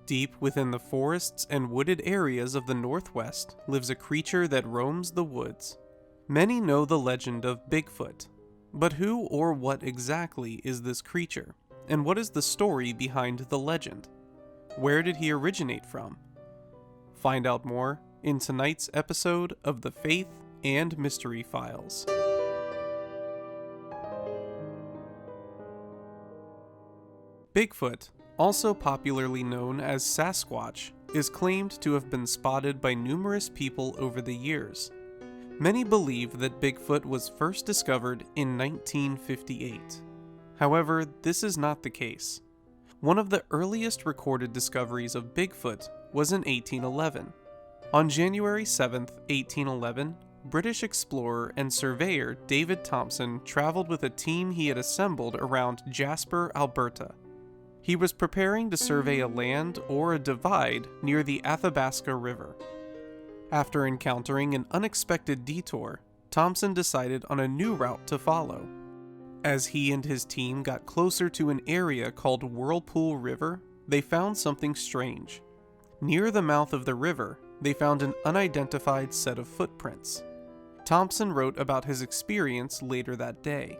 Deep within the forests and wooded areas of the Northwest lives a creature that roams the woods. Many know the legend of Bigfoot, but who or what exactly is this creature, and what is the story behind the legend? Where did he originate from? Find out more in tonight's episode of the Faith and Mystery Files. Bigfoot, also popularly known as Sasquatch, is claimed to have been spotted by numerous people over the years. Many believe that Bigfoot was first discovered in 1958. However, this is not the case. One of the earliest recorded discoveries of Bigfoot was in 1811. On January 7, 1811, British explorer and surveyor David Thompson traveled with a team he had assembled around Jasper, Alberta. He was preparing to survey a land or a divide near the Athabasca River. After encountering an unexpected detour, Thompson decided on a new route to follow. As he and his team got closer to an area called Whirlpool River, they found something strange. Near the mouth of the river, they found an unidentified set of footprints. Thompson wrote about his experience later that day.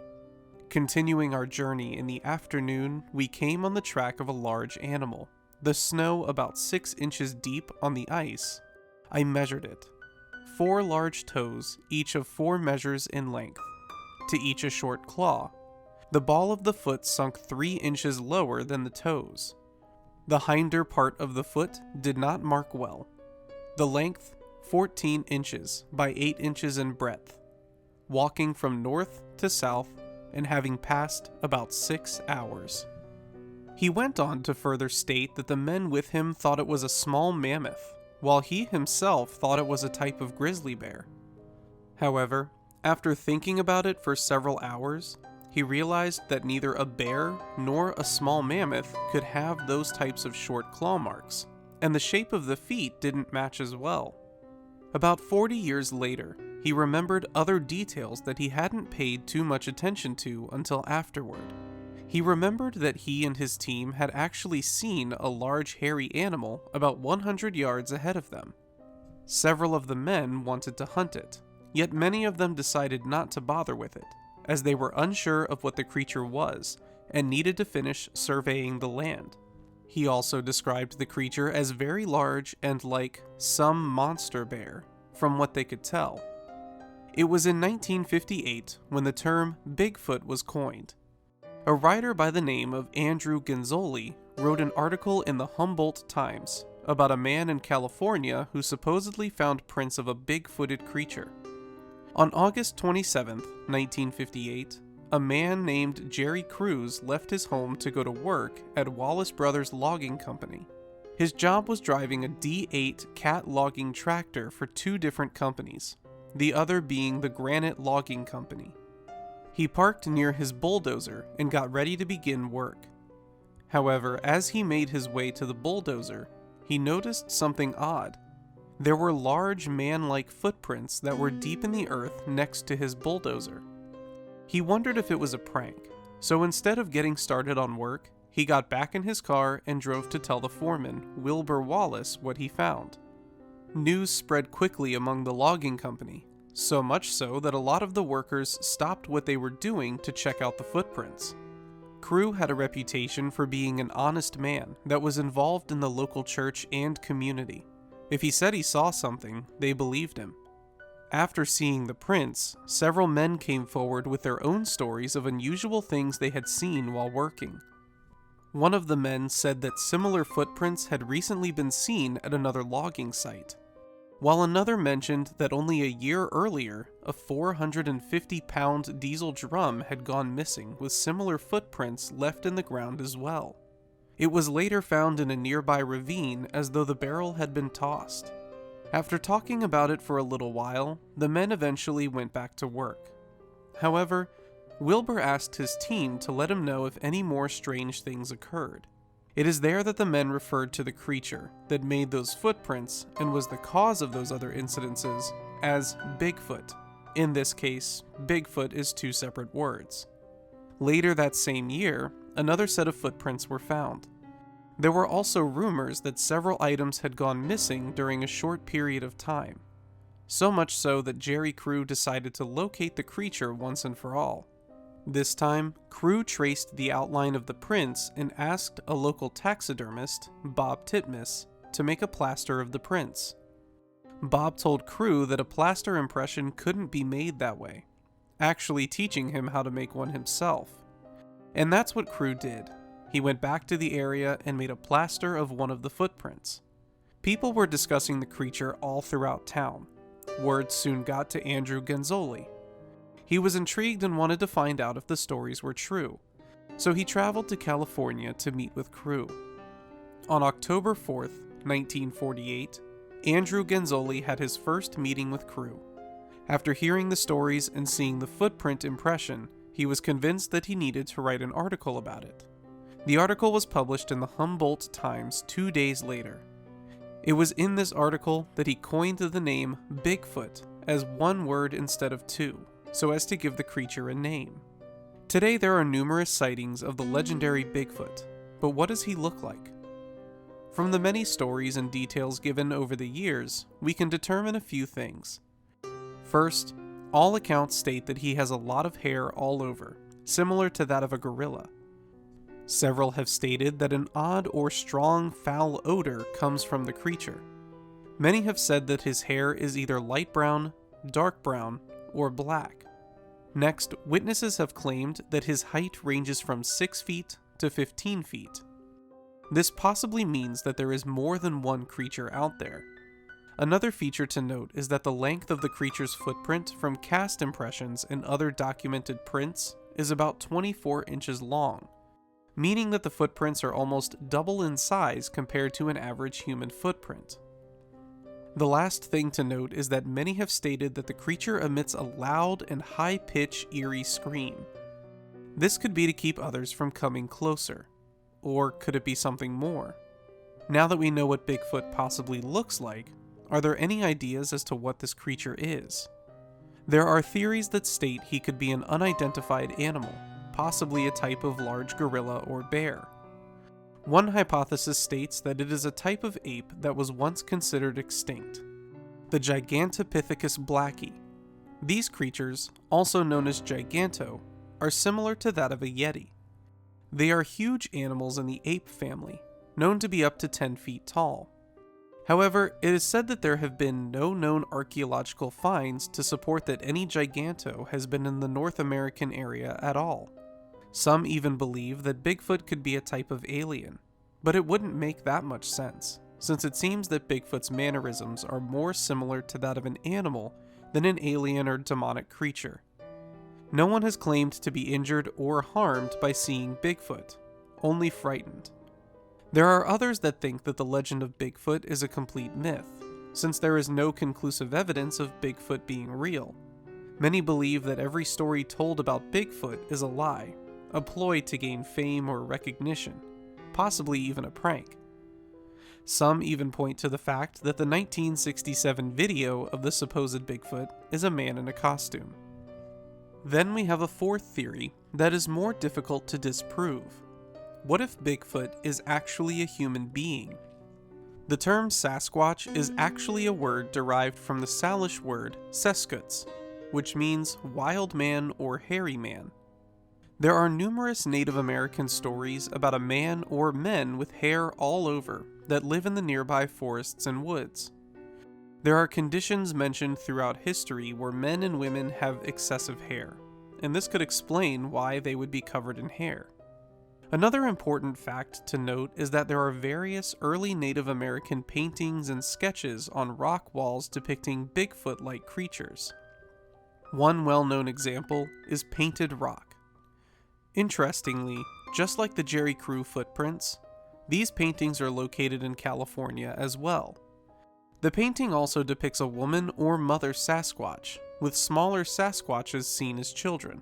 Continuing our journey in the afternoon, we came on the track of a large animal, the snow about 6 inches deep on the ice. I measured it. 4 large toes, each of 4 measures in length. To each a short claw. The ball of the foot sunk 3 inches lower than the toes. The hinder part of the foot did not mark well. The length, 14 inches by 8 inches in breadth. Walking from north to south and having passed about 6 hours. He went on to further state that the men with him thought it was a small mammoth, while he himself thought it was a type of grizzly bear. However, after thinking about it for several hours, he realized that neither a bear nor a small mammoth could have those types of short claw marks, and the shape of the feet didn't match as well. About 40 years later, he remembered other details that he hadn't paid too much attention to until afterward. He remembered that he and his team had actually seen a large hairy animal about 100 yards ahead of them. Several of the men wanted to hunt it, yet many of them decided not to bother with it, as they were unsure of what the creature was and needed to finish surveying the land. He also described the creature as very large and like some monster bear, from what they could tell. It was in 1958 when the term Bigfoot was coined. A writer by the name of Andrew Genzoli wrote an article in the Humboldt Times about a man in California who supposedly found prints of a big-footed creature. On August 27, 1958, a man named Jerry Cruz left his home to go to work at Wallace Brothers Logging Company. His job was driving a D8 cat logging tractor for 2 different companies, the other being the Granite Logging Company. He parked near his bulldozer and got ready to begin work. However, as he made his way to the bulldozer, he noticed something odd. There were large man-like footprints that were deep in the earth next to his bulldozer. He wondered if it was a prank, so instead of getting started on work, he got back in his car and drove to tell the foreman, Wilbur Wallace, what he found. News spread quickly among the logging company, so much so that a lot of the workers stopped what they were doing to check out the footprints. Crew had a reputation for being an honest man that was involved in the local church and community. If he said he saw something, they believed him. After seeing the prints, several men came forward with their own stories of unusual things they had seen while working. One of the men said that similar footprints had recently been seen at another logging site, while another mentioned that only a year earlier, a 450-pound diesel drum had gone missing with similar footprints left in the ground as well. It was later found in a nearby ravine as though the barrel had been tossed. After talking about it for a little while, the men eventually went back to work. However, Wilbur asked his team to let him know if any more strange things occurred. It is there that the men referred to the creature that made those footprints and was the cause of those other incidences as Bigfoot. In this case, Bigfoot is 2 separate words. Later that same year, another set of footprints were found. There were also rumors that several items had gone missing during a short period of time, so much so that Jerry Crew decided to locate the creature once and for all. This time, Crew traced the outline of the prints and asked a local taxidermist, Bob Titmus, to make a plaster of the prints. Bob told Crew that a plaster impression couldn't be made that way, actually teaching him how to make one himself. And that's what Crew did. He went back to the area and made a plaster of one of the footprints. People were discussing the creature all throughout town. Word soon got to Andrew Genzoli. He was intrigued and wanted to find out if the stories were true, so he traveled to California to meet with Crew. On October 4th, 1948, Andrew Genzoli had his first meeting with Crew. After hearing the stories and seeing the footprint impression, he was convinced that he needed to write an article about it. The article was published in the Humboldt Times 2 days later. It was in this article that he coined the name Bigfoot as one word instead of two, so as to give the creature a name. Today there are numerous sightings of the legendary Bigfoot, but what does he look like? From the many stories and details given over the years, we can determine a few things. First, all accounts state that he has a lot of hair all over, similar to that of a gorilla. Several have stated that an odd or strong foul odor comes from the creature. Many have said that his hair is either light brown, dark brown, or black. Next, witnesses have claimed that his height ranges from 6 feet to 15 feet. This possibly means that there is more than one creature out there. Another feature to note is that the length of the creature's footprint from cast impressions and other documented prints is about 24 inches long, meaning that the footprints are almost double in size compared to an average human footprint. The last thing to note is that many have stated that the creature emits a loud and high-pitched eerie scream. This could be to keep others from coming closer. Or could it be something more? Now that we know what Bigfoot possibly looks like, are there any ideas as to what this creature is? There are theories that state he could be an unidentified animal, possibly a type of large gorilla or bear. One hypothesis states that it is a type of ape that was once considered extinct, the Gigantopithecus blacki. These creatures, also known as giganto, are similar to that of a yeti. They are huge animals in the ape family, known to be up to 10 feet tall. However, it is said that there have been no known archaeological finds to support that any giganto has been in the North American area at all. Some even believe that Bigfoot could be a type of alien, but it wouldn't make that much sense, since it seems that Bigfoot's mannerisms are more similar to that of an animal than an alien or demonic creature. No one has claimed to be injured or harmed by seeing Bigfoot, only frightened. There are others that think that the legend of Bigfoot is a complete myth, since there is no conclusive evidence of Bigfoot being real. Many believe that every story told about Bigfoot is a lie, a ploy to gain fame or recognition, possibly even a prank. Some even point to the fact that the 1967 video of the supposed Bigfoot is a man in a costume. Then we have a fourth theory that is more difficult to disprove. What if Bigfoot is actually a human being? The term Sasquatch is actually a word derived from the Salish word Sasquatch, which means wild man or hairy man. There are numerous Native American stories about a man or men with hair all over that live in the nearby forests and woods. There are conditions mentioned throughout history where men and women have excessive hair, and this could explain why they would be covered in hair. Another important fact to note is that there are various early Native American paintings and sketches on rock walls depicting Bigfoot-like creatures. One well-known example is Painted Rock. Interestingly, just like the Jerry Crew footprints, these paintings are located in California as well. The painting also depicts a woman or mother Sasquatch, with smaller Sasquatches seen as children.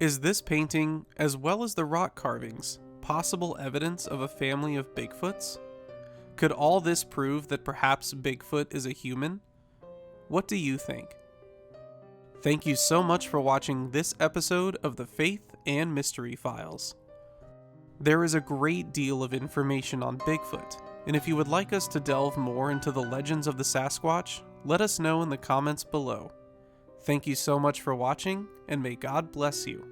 Is this painting, as well as the rock carvings, possible evidence of a family of Bigfoots? Could all this prove that perhaps Bigfoot is a human? What do you think? Thank you so much for watching this episode of the Faith and Mystery Files. There is a great deal of information on Bigfoot, and if you would like us to delve more into the legends of the Sasquatch, let us know in the comments below. Thank you so much for watching, and may God bless you.